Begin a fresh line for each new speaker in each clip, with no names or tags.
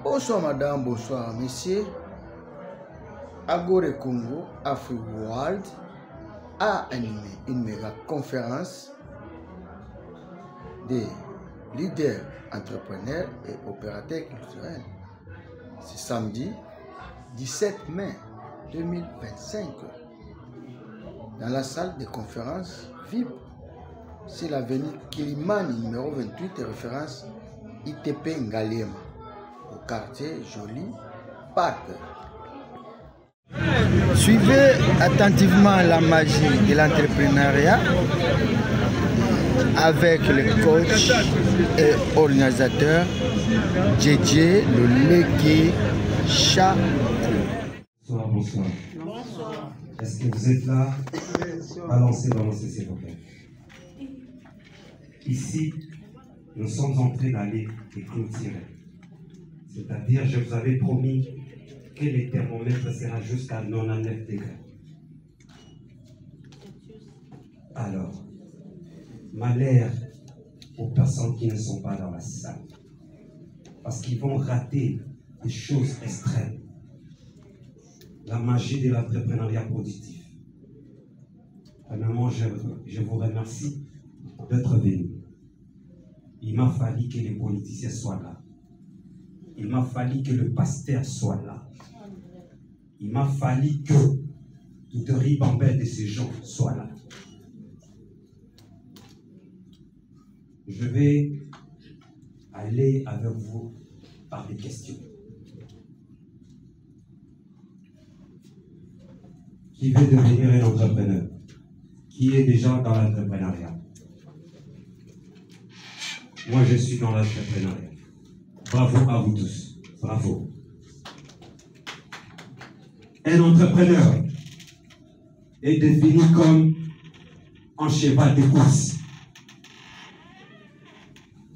Bonsoir madame, bonsoir messieurs. Agore Congo, Afrique World a animé une méga conférence des leaders, entrepreneurs et opérateurs culturels. C'est samedi 17 mai 2025 dans la salle de conférence VIP. C'est l'avenue Kilimani numéro 28 référence ITP Ngalema au quartier Joli Parc. Suivez attentivement la magie de l'entrepreneuriat avec le coach et organisateur JJ Loleki Cha.
Bonsoir, bonsoir. Bonsoir. Est-ce que vous êtes là? Balancez, s'il vous plaît. Ici, nous sommes en train d'aller et clôturer. C'est-à-dire, je vous avais promis que le thermomètre sera jusqu'à 99 degrés. Alors, malheur aux personnes qui ne sont pas dans la salle. Parce qu'ils vont rater des choses extrêmes. La magie de l'entrepreneuriat productif. Premièrement, je vous remercie d'être venu. Il m'a fallu que les politiciens soient là. Il m'a fallu que le pasteur soit là. Il m'a fallu que toute ribambelle de ces gens soit là. Je vais aller avec vous par des questions. Qui veut devenir un entrepreneur? Qui est déjà dans l'entrepreneuriat? Moi, je suis dans l'entrepreneuriat. Bravo à vous tous. Bravo. Un entrepreneur est défini comme un cheval de course.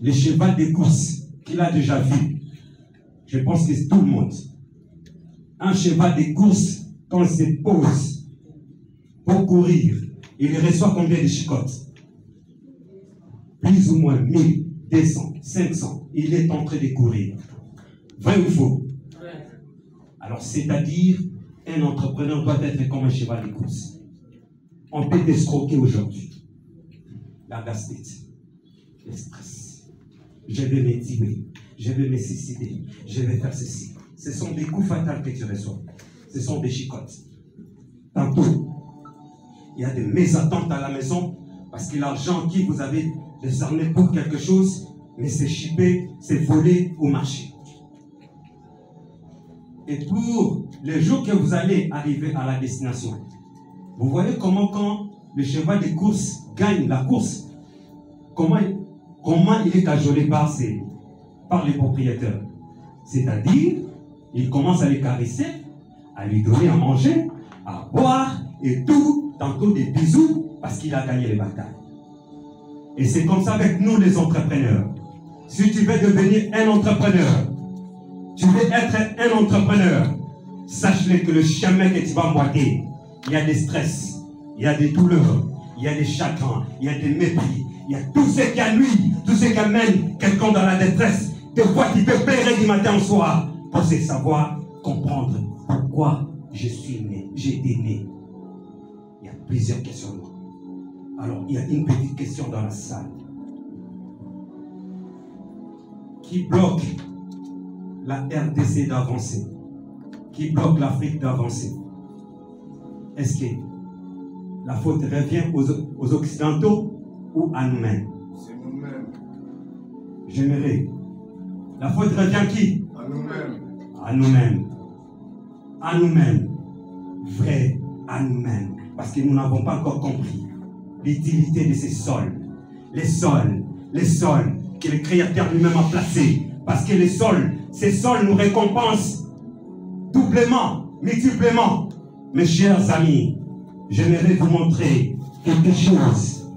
Le cheval de course qu'il a déjà vu, je pense que c'est tout le monde. Un cheval de course, quand il se pose pour courir, il reçoit combien de chicottes? Plus ou moins 1000, 200, 500. Il est en train de courir. Vrai ou faux? Alors, c'est-à-dire, un entrepreneur doit être comme un cheval de course. On peut t'escroquer aujourd'hui. La gastrite, le stress. Je vais me tuer, je vais me suicider, je vais faire ceci. Ce sont des coups fatals que tu reçois. Ce sont des chicottes. Tantôt, il y a des mésattentes à la maison parce que l'argent qui vous avez décerné pour quelque chose, mais c'est chippé, c'est volé au marché. Et pour les jours que vous allez arriver à la destination, vous voyez comment quand le cheval de course gagne la course, comment il est cajolé par les propriétaires. C'est-à-dire, il commence à les caresser, à lui donner à manger, à boire et tout, tantôt des bisous parce qu'il a gagné les batailles. Et c'est comme ça avec nous les entrepreneurs. Si tu veux devenir un entrepreneur, tu veux être un entrepreneur, sache-le que le chemin que tu vas emboîter, il y a des stress, il y a des douleurs, il y a des chagrins, il y a des mépris, il y a tout ce qui nuit, tout ce qui amène quelqu'un dans la détresse, de quoi qui peut pleurer du matin au soir, pour se savoir comprendre pourquoi je suis né, j'ai été né. Il y a plusieurs questionnements. Alors, il y a une petite question dans la salle. Qui bloque la RDC d'avancer? Qui bloque l'Afrique d'avancer? Est-ce que la faute revient aux Occidentaux ou à nous-mêmes?
C'est nous-mêmes.
J'aimerais. La faute revient à qui?
À nous-mêmes.
À nous-mêmes. À nous-mêmes. Vrai, à nous-mêmes. Parce que nous n'avons pas encore compris l'utilité de ces sols. Les sols que le Créateur lui-même a placés. Parce que ces sols nous récompensent doublement, multiplement. Mes chers amis, j'aimerais vous montrer quelque chose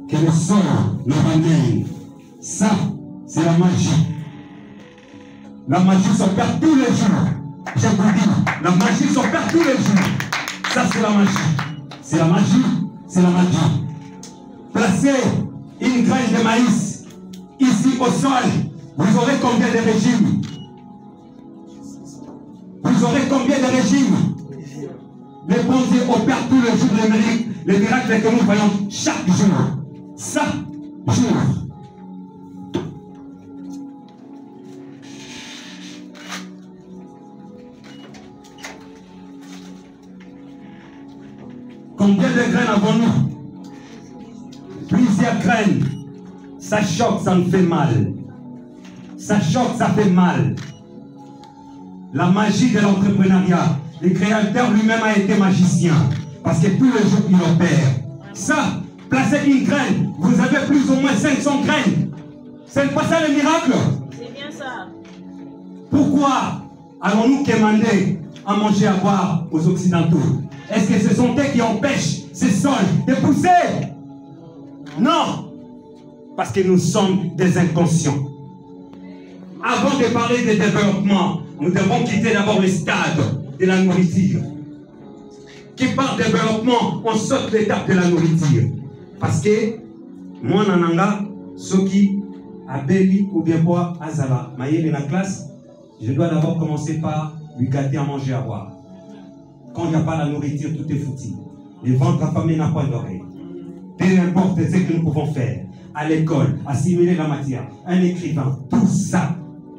que le sol nous ramène. Ça, c'est la magie. La magie s'opère tous les jours. Je vous dis, la magie s'opère tous les jours. Ça, c'est la magie. C'est la magie, c'est la magie. Placez une graine de maïs ici au sol, vous aurez combien de régimes? Vous aurez combien de régimes? Mais bon Dieu opère tous les jours les miracles que nous voyons chaque jour. Chaque jour. Combien de graines avons-nous? Plusieurs graines. Ça choque, ça me fait mal. Ça choque, ça fait mal. La magie de l'entrepreneuriat. Le créateur lui-même a été magicien. Parce que tous les jours, il opère. Ça, placez une graine. Vous avez plus ou moins 500 graines. C'est pas ça le miracle?
C'est bien ça.
Pourquoi allons-nous demander à manger, à boire aux Occidentaux? Est-ce que ce sont eux qui empêchent ces sols de pousser? Non. Parce que nous sommes des inconscients. Avant de parler de développement, nous devons quitter d'abord le stade de la nourriture. Qui parle de développement, on saute l'étape de la nourriture. Parce que, moi, nananga, ceux qui abeli ou bien boire azala, maïe dans la classe, je dois d'abord commencer par lui gâter à manger, à boire. Quand il n'y a pas la nourriture, tout est foutu. Le ventre affamé n'a pas d'oreille. Peu importe ce que nous pouvons faire. À l'école, assimiler la matière, un écrivain, tout ça,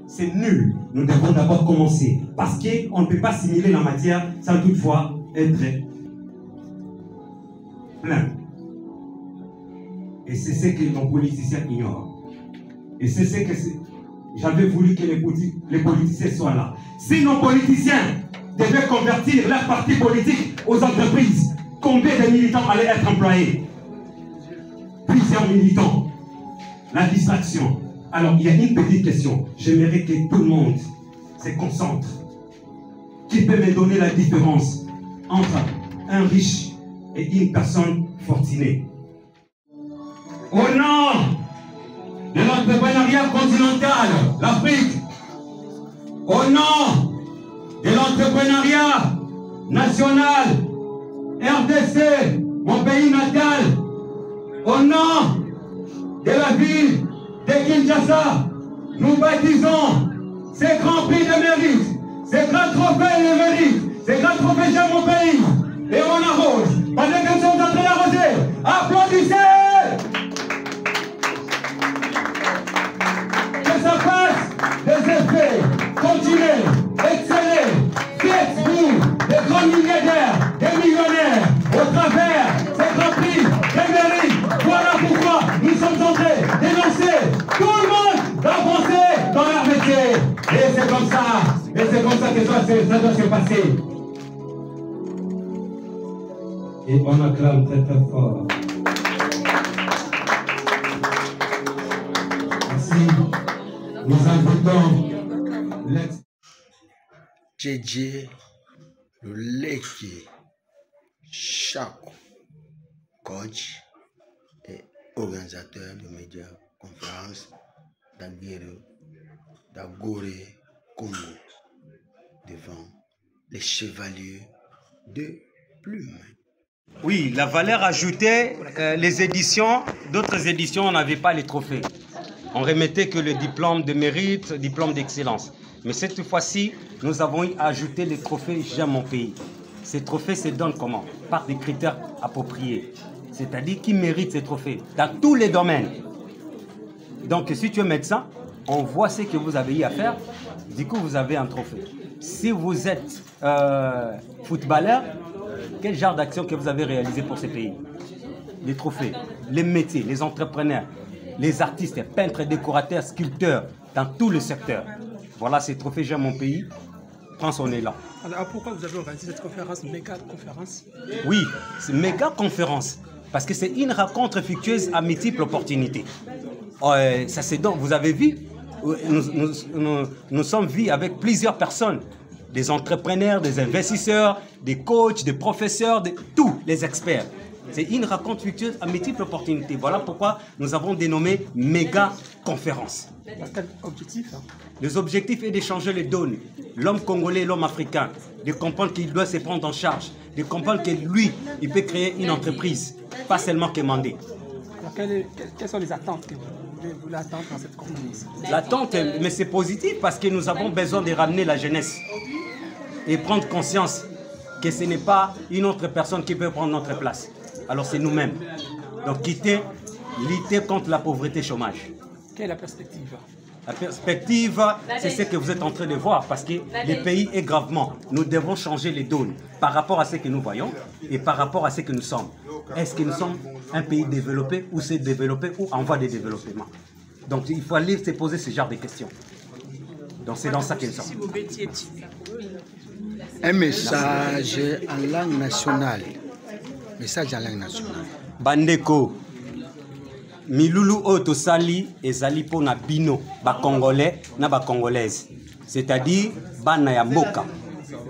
c'est nul. Nous devons d'abord commencer. Parce qu'on ne peut pas assimiler la matière sans toutefois être plein. Et c'est ce que nos politiciens ignorent. Et c'est ce que j'avais voulu que les politiciens soient là. Si nos politiciens devaient convertir leur parti politique aux entreprises, combien de militants allaient être employés? Plusieurs militants. La distraction. Alors, il y a une petite question. J'aimerais que tout le monde se concentre. Qui peut me donner la différence entre un riche et une personne fortunée? Au nom de l'entrepreneuriat continental, l'Afrique, au nom de l'entrepreneuriat national, RDC, mon pays natal, au nom de la ville de Kinshasa, nous baptisons ces grands prix de mérite, ces grands trophées de mérite, ces grands trophées de mon pays. Et on arrose. Pendant que nous sommes en train d'arroser, applaudissez! Que ça fasse des effets. Continuez, excellez, faites-vous des grands milliardaires, des millionnaires, au travers ces grands prix de mérite. Voilà pourquoi nous sommes en train d'énoncer tout le monde d'avancer dans leur métier. Et c'est comme ça que ça doit se passer. Et on acclame très très fort. Merci. Nous invitons l'ex.
JJ Luleki, Chako, coach et organisateur de médias conférences d'Agore, Congo, devant les chevaliers de plume.
Oui, la valeur ajoutée, les éditions, d'autres éditions, on n'avait pas les trophées. On remettait que le diplôme de mérite, diplôme d'excellence. Mais cette fois-ci, nous avons ajouté les trophées J'aime mon pays. Ces trophées se donnent comment? Par des critères appropriés. C'est-à-dire qui mérite ces trophées dans tous les domaines. Donc, si tu es médecin, on voit ce que vous avez eu à faire. Du coup, vous avez un trophée. Si vous êtes footballeur, quel genre d'action que vous avez réalisé pour ces pays? Les trophées, les métiers, les entrepreneurs, les artistes, peintres, décorateurs, sculpteurs, dans tout le secteur. Voilà ces trophées J'aime mon pays. France, on est là.
Alors, pourquoi vous avez organisé cette conférence, méga conférence?
Oui, c'est méga conférence. Parce que c'est une rencontre fructueuse à multiples opportunités. Ça c'est donc, vous avez vu, nous sommes vus avec plusieurs personnes. Des entrepreneurs, des investisseurs, des coachs, des professeurs, tous les experts. C'est une rencontre fructueuse à multiples opportunités. Voilà pourquoi nous avons dénommé méga conférence.
Quel objectif?
Les objectifs est d'échanger les données. L'homme congolais et l'homme africain. De comprendre qu'il doit se prendre en charge. De comprendre que lui, il peut créer une entreprise. Pas seulement commander.
Alors, quelles sont les attentes que vous voulez attendre dans cette conférence?
L'attente, mais c'est positif parce que nous avons besoin de ramener la jeunesse. et prendre conscience que ce n'est pas une autre personne qui peut prendre notre place. Alors c'est nous-mêmes. Donc lutter contre la pauvreté et le chômage.
Quelle est la perspective?
La perspective, c'est ce que vous êtes en train de voir parce que le pays est gravement. Nous devons changer les donnes par rapport à ce que nous voyons et par rapport à ce que nous sommes. Est-ce que nous sommes un pays développé ou c'est développé ou en voie de développement? Donc il faut aller se poser ce genre de questions. Donc c'est dans ça que nous sommes.
Un message en langue nationale. Message en langue nationale.
Bandeko, milulu oto sali ezali po na bino ba congolais na ba congolaises. C'est-à-dire bana ya mboka.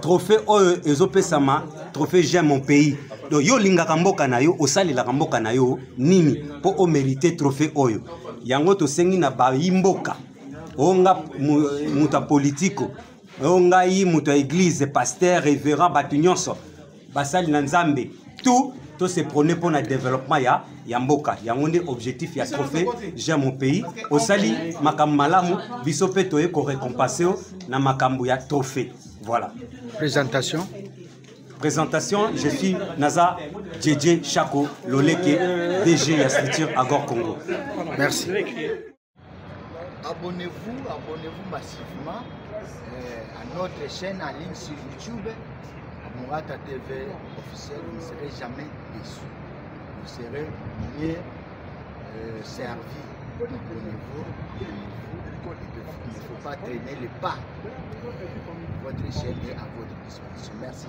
Trophée oyo ezopesama, trophée j'aime mon pays. Donc yo lingaka mboka na yo, osali la mboka na yo nini po o mériter trophée oyo. Yango to sengi na ba mboka. Onga muta politiko. Onga yi muta église, pasteur, révérend, batu nyonso. Basali na nzambe. Tout se prôner pour le développement ya mboka. Il y a un objectif, il y a trophée, j'aime mon pays. Au sali, makam malamu, bisope toye ko récompenser na makambu ya trophée. Voilà.
Présentation.
Présentation, je suis Naza Djedje Chako Loleke, DG et structure Agor Congo.
Merci. Abonnez-vous massivement à notre chaîne en ligne sur YouTube. Mourata TV officiel, vous ne serez jamais déçu. Vous serez mieux servi au niveau. Il ne faut pas traîner les pas. Votre chaîne est à votre disposition. Merci.